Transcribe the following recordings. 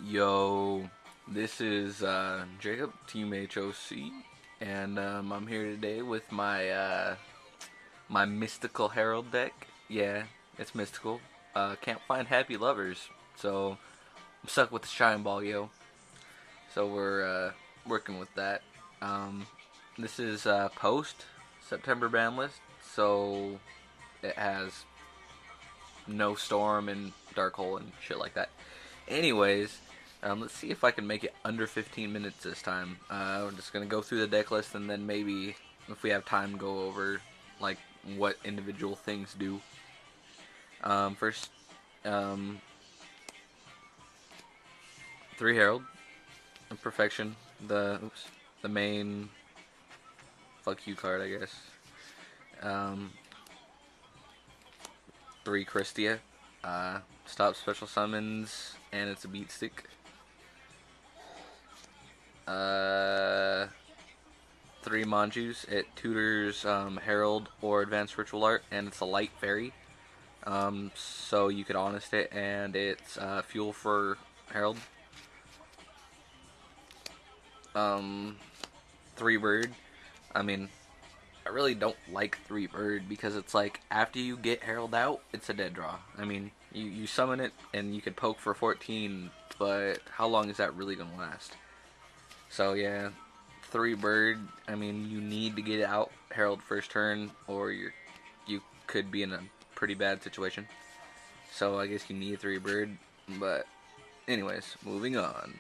Yo, this is Jacob, Team HOC, and I'm here today with my mystical Herald deck. Yeah, it's mystical. Can't find happy lovers, so I'm stuck with the Shine Ball, yo. So we're working with that. Um, this is post September ban list, so it has no storm and dark hole and shit like that. Anyways, let's see if I can make it under 15 minutes this time. We're just gonna go through the deck list and then maybe, if we have time, go over like what individual things do. First, um, 3 Herald of Perfection. The main fuck you card, I guess. Um, 3 Kristya. Stop special summons, and it's a beat stick. Uh, 3 Manjus. It tutors Herald or Advanced Ritual Art, and it's a light fairy. So you could honest it, and it's fuel for Herald. Um, 3 Bird. I mean, I really don't like 3 Bird because it's like after you get Herald out, it's a dead draw. I mean, you summon it and you could poke for 14, but how long is that really gonna last? So yeah, 3 Bird. I mean, you need to get out Herald first turn, or you could be in a pretty bad situation. So I guess you need 3 Bird. But anyways, moving on.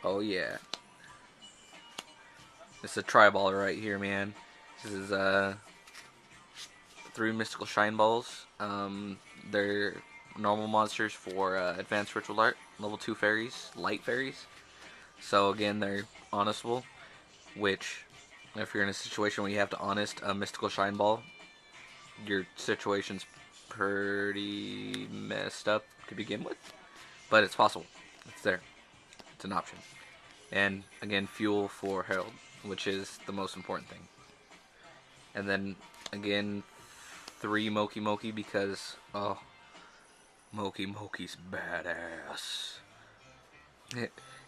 Oh yeah, this is a Triballer right here, man. This is 3 Mystical Shine Balls. They're normal monsters for Advanced Ritual Art. Level 2 fairies, light fairies. So again, they're honestable, which, if you're in a situation where you have to honest a Mystical Shine Ball, your situation's pretty messed up to begin with. But it's possible. It's there. It's an option. And again, fuel for Herald, which is the most important thing. And then again, 3 Mokey Mokey because, oh, Mokey Mokey's badass.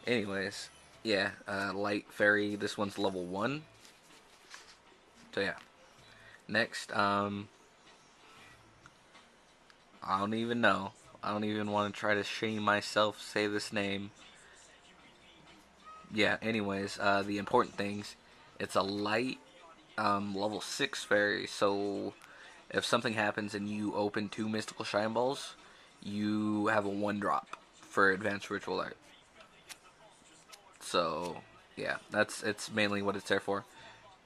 Anyways, yeah, light fairy. This one's level 1. So yeah. Next, I don't even know. I don't even want to try to shame myself say this name. Yeah, anyways, the important things. It's a light level 6 fairy, so if something happens and you open 2 Mystical Shine Balls, you have a 1-drop for Advanced Ritual Art. So, yeah, it's mainly what it's there for.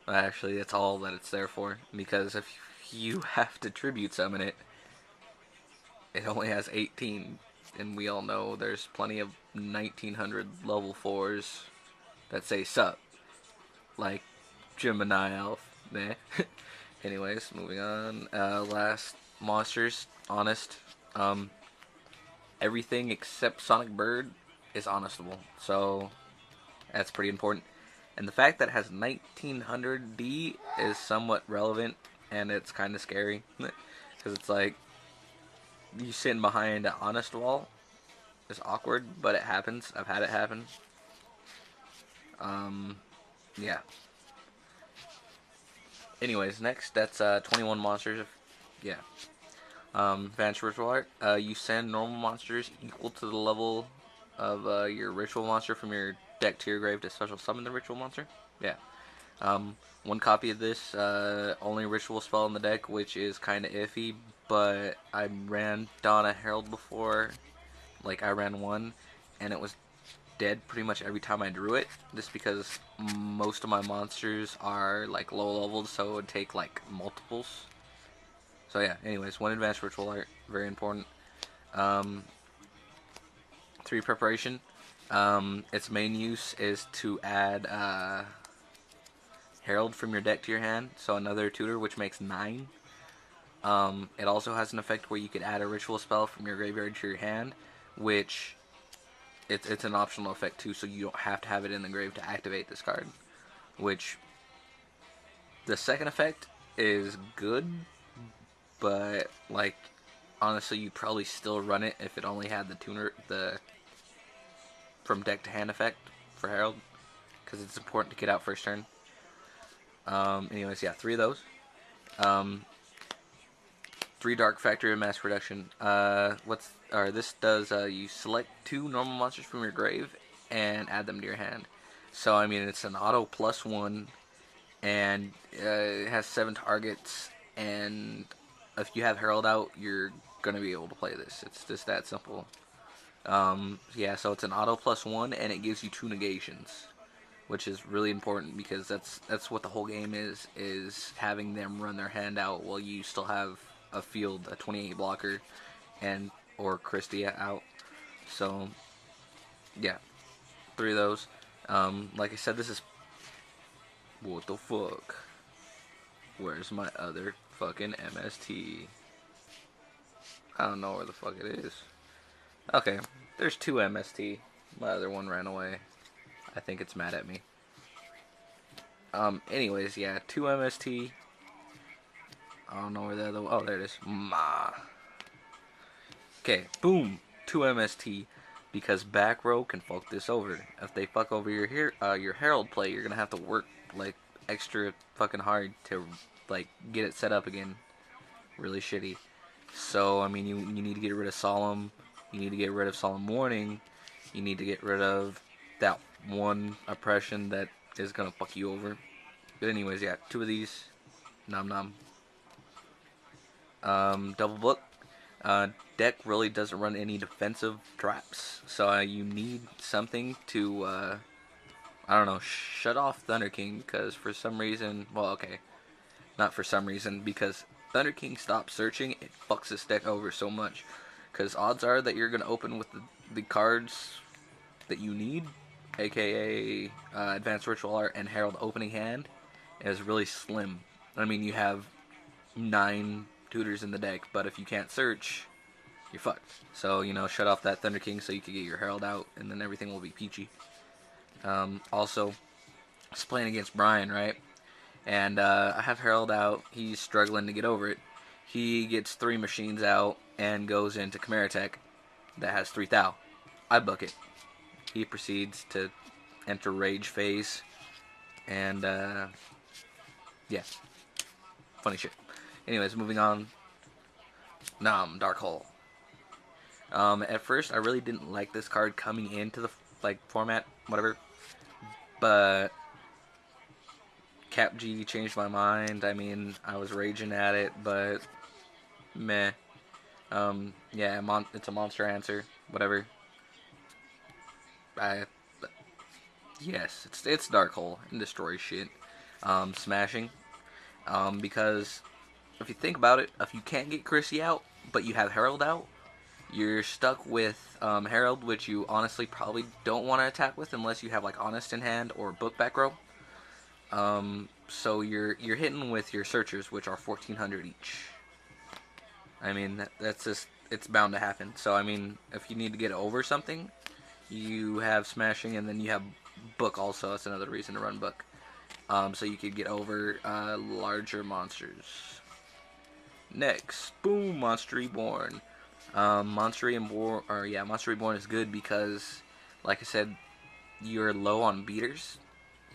Actually, that's all that it's there for, because if you have to tribute summon it, it only has 18, and we all know there's plenty of 1900 level 4s that say sup, like Gemini Elf. Meh. Anyways, moving on. Last monsters, honest. Everything except Sonic Bird is honestable, so that's pretty important. And the fact that it has 1900 D is somewhat relevant, and it's kind of scary because it's like you sitting behind an honest wall is awkward, but it happens. I've had it happen. Yeah. Anyways, next, that's 21 monsters. Yeah. Advanced Ritual Art. You send normal monsters equal to the level of your ritual monster from your deck to your grave to special summon the ritual monster. Yeah. 1 copy of this, only ritual spell in the deck, which is kind of iffy, but I ran Donna Herald before. Like, I ran one, and it was dead pretty much every time I drew it, just because most of my monsters are like low leveled, so it would take like multiples. So yeah, anyways, 1 Advanced Ritual Art, very important. Um, 3 Preparation. Its main use is to add Herald from your deck to your hand, so another tutor, which makes 9. It also has an effect where you could add a ritual spell from your graveyard to your hand, which it's an optional effect too, so you don't have to have it in the grave to activate this card. Which the second effect is good, but like honestly, you'd probably still run it if it only had the tuner, the from deck to hand effect for Herald, because it's important to get out first turn. Anyways, yeah, 3 of those. 3 Dark Factory of Mass Production. This does, you select 2 normal monsters from your grave and add them to your hand. So, I mean, it's an auto +1, and it has 7 targets, and if you have Herald out, you're going to be able to play this. It's just that simple. Yeah, so it's an auto +1, and it gives you 2 negations, which is really important, because that's what the whole game is having them run their hand out while you still have a field, a 28 blocker, or Kristya out. So, yeah, 3 of those. Like I said, this is... What the fuck? Where's my other fucking MST? I don't know where the fuck it is. Okay, there's 2 MST. My other one ran away. I think it's mad at me. Anyways, yeah, 2 MST. I don't know where the other one... Oh, there it is. Okay, boom! 2 MST. Because back row can fuck this over. If they fuck over your Herald play, you're gonna have to work like extra fucking hard to like get it set up again. Really shitty. So I mean, you need to get rid of Solemn. You need to get rid of Solemn Warning. You need to get rid of that one oppression that is gonna fuck you over. But anyways, yeah, 2 of these. Nom nom. Double book. Deck really doesn't run any defensive traps, so you need something to, I don't know, shut off Thunder King, because for some reason, well, okay, not for some reason, because Thunder King stops searching, it fucks this deck over so much, because odds are that you're going to open with the cards that you need, aka Advanced Ritual Art and Herald Opening Hand, is really slim. I mean, you have 9 tutors in the deck, but if you can't search, you're fucked. So, you know, shut off that Thunder King so you can get your Herald out, and then everything will be peachy. Also, I was playing against Brian, right? And I have Herald out. He's struggling to get over it. He gets 3 machines out and goes into Chimera Tech that has 3 Thou. I book it. He proceeds to enter Rage Phase. And, yeah. Funny shit. Anyways, moving on. Dark Hole. At first, I really didn't like this card coming into the format, whatever. But Cap G changed my mind. I mean, I was raging at it, but meh. Yeah, it's a monster answer, whatever. Yes, it's Dark Hole and destroys shit. Smashing. Because if you think about it, if you can't get Kristya out, but you have Herald out, you're stuck with Herald, which you honestly probably don't want to attack with unless you have like Honest in hand or Book back row. So you're hitting with your Searchers, which are 1400 each. I mean, that's just, it's bound to happen. So I mean, if you need to get over something, you have Smashing, and then you have Book also. That's another reason to run Book. So you could get over larger monsters. Next, boom, Monster Reborn. Monster Reborn is good because, like I said, you're low on beaters.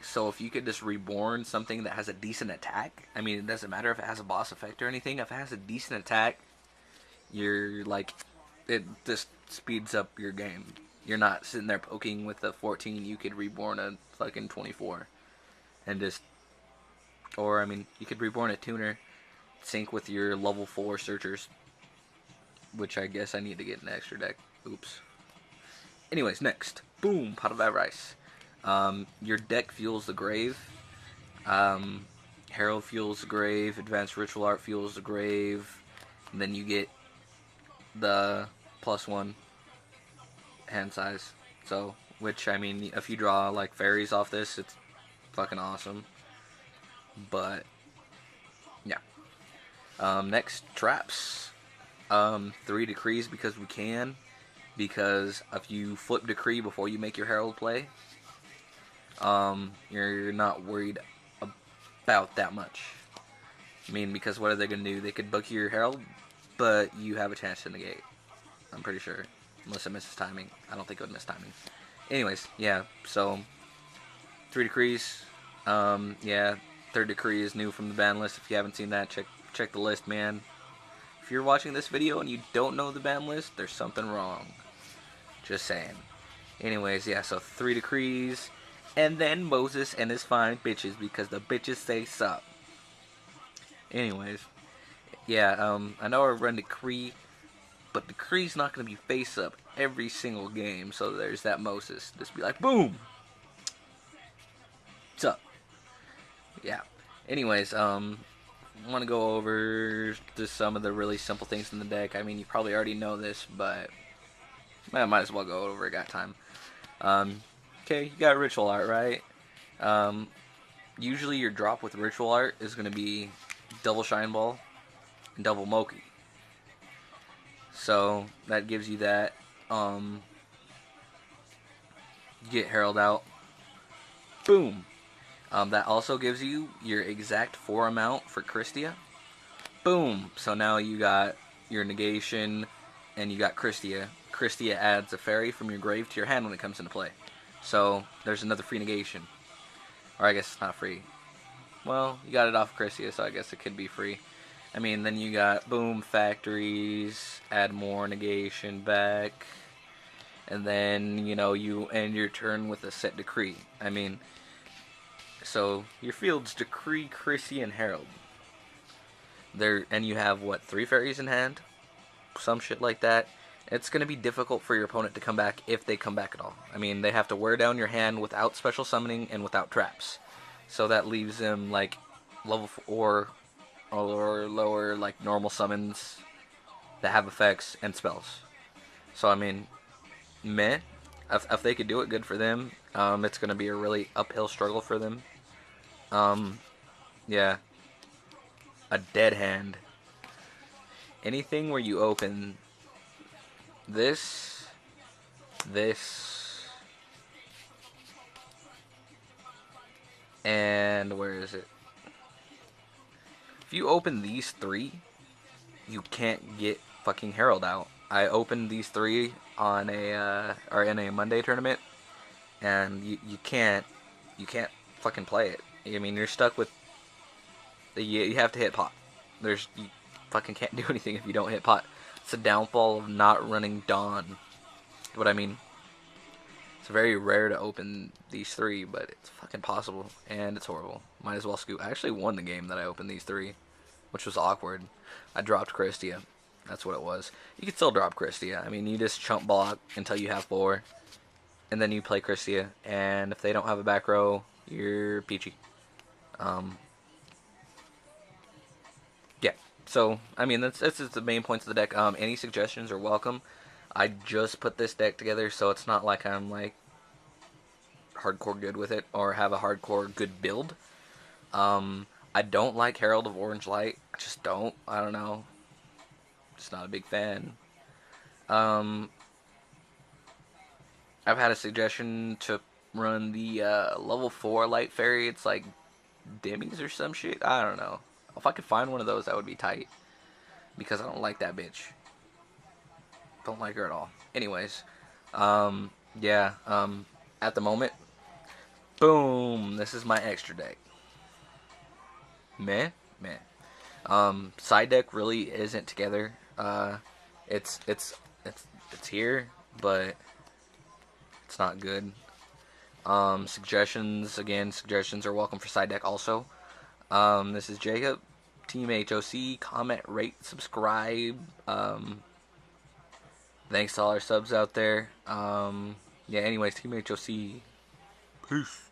So if you could just reborn something that has a decent attack, I mean, it doesn't matter if it has a boss effect or anything. If it has a decent attack, you're like, it just speeds up your game. You're not sitting there poking with a 14. You could reborn a fucking 24, and just, or I mean, you could reborn a tuner, sync with your level 4 Searchers. Which I guess I need to get an extra deck. Oops. Anyways, next. Boom! Pot of Avarice. Your deck fuels the grave. Herald fuels the grave. Advanced Ritual Art fuels the grave. And then you get the +1 hand size. So, which, I mean, if you draw, like, fairies off this, it's fucking awesome. But, yeah. Next, Traps. 3 Decrees because we can. Because if you flip Decree before you make your Herald play, you're not worried about that much. I mean, because what are they going to do? They could book your Herald, but you have a chance to negate. I'm pretty sure. Unless it misses timing. I don't think it would miss timing. Anyways, yeah, so 3 decrees. Yeah, third decree is new from the ban list. If you haven't seen that, check the list, man. If you're watching this video and you don't know the ban list, there's something wrong. Just saying. Anyways, yeah, so 3 decrees. And then Moses and his fine bitches, because the bitches say sup. Anyways, yeah, I know I run decree, but decree's not going to be face up every single game, so there's that Moses. Just be like, boom! Sup? Yeah. Anyways, I want to go over just some of the really simple things in the deck. I mean, you probably already know this, but I might as well go over it. Got time. Okay, you got Ritual Art, right? Usually your drop with Ritual Art is going to be double Shine Ball and double Mokey. So that gives you that. You get Herald out. Boom. That also gives you your exact 4 amount for Kristya. Boom. So now you got your negation and you got Kristya. Kristya adds a fairy from your grave to your hand when it comes into play. So there's another free negation. Or I guess it's not free. Well, you got it off Kristya, so I guess it could be free. I mean, then you got boom, factories, add more negation back. And then, you know, you end your turn with a set decree. I mean, so your field's Decree, Kristya, and Herald. And you have, what, 3 fairies in hand? Some shit like that. It's going to be difficult for your opponent to come back if they come back at all. I mean, they have to wear down your hand without special summoning and without traps. So that leaves them, like, level 4 or lower, like, normal summons that have effects and spells. So, I mean, meh. If they could do it, good for them. It's going to be a really uphill struggle for them. Yeah. A dead hand. Anything where you open this, and where is it? If you open these 3, you can't get fucking Herald out. I opened these 3 on or in a Monday tournament, and you can't fucking play it. I mean, you're stuck with you have to hit pot. You fucking can't do anything if you don't hit pot. It's a downfall of not running Dawn. But I mean, it's very rare to open these 3, but it's fucking possible, and it's horrible. Might as well scoot. I actually won the game that I opened these 3, which was awkward. I dropped Kristya. That's what it was. You can still drop Kristya. I mean, you just chump block until you have 4, and then you play Kristya, and if they don't have a back row, you're peachy. Yeah. So, I mean, that's the main points of the deck. Any suggestions are welcome. I just put this deck together, so it's not like I'm, like, hardcore good with it, or have a hardcore good build. I don't like Herald of Orange Light. I just don't. I don't know. Just not a big fan. I've had a suggestion to run the level 4 Light Fairy. It's like Demis or some shit. I don't know. If I could find one of those, that would be tight. Because I don't like that bitch. Don't like her at all. Anyways, yeah, at the moment, boom, this is my extra deck. Meh. Side deck really isn't together. It's here, but it's not good. Suggestions are welcome for side deck also. This is Jacob, Team HOC. Comment, rate, subscribe. Thanks to all our subs out there. Yeah, anyways, Team HOC. Peace.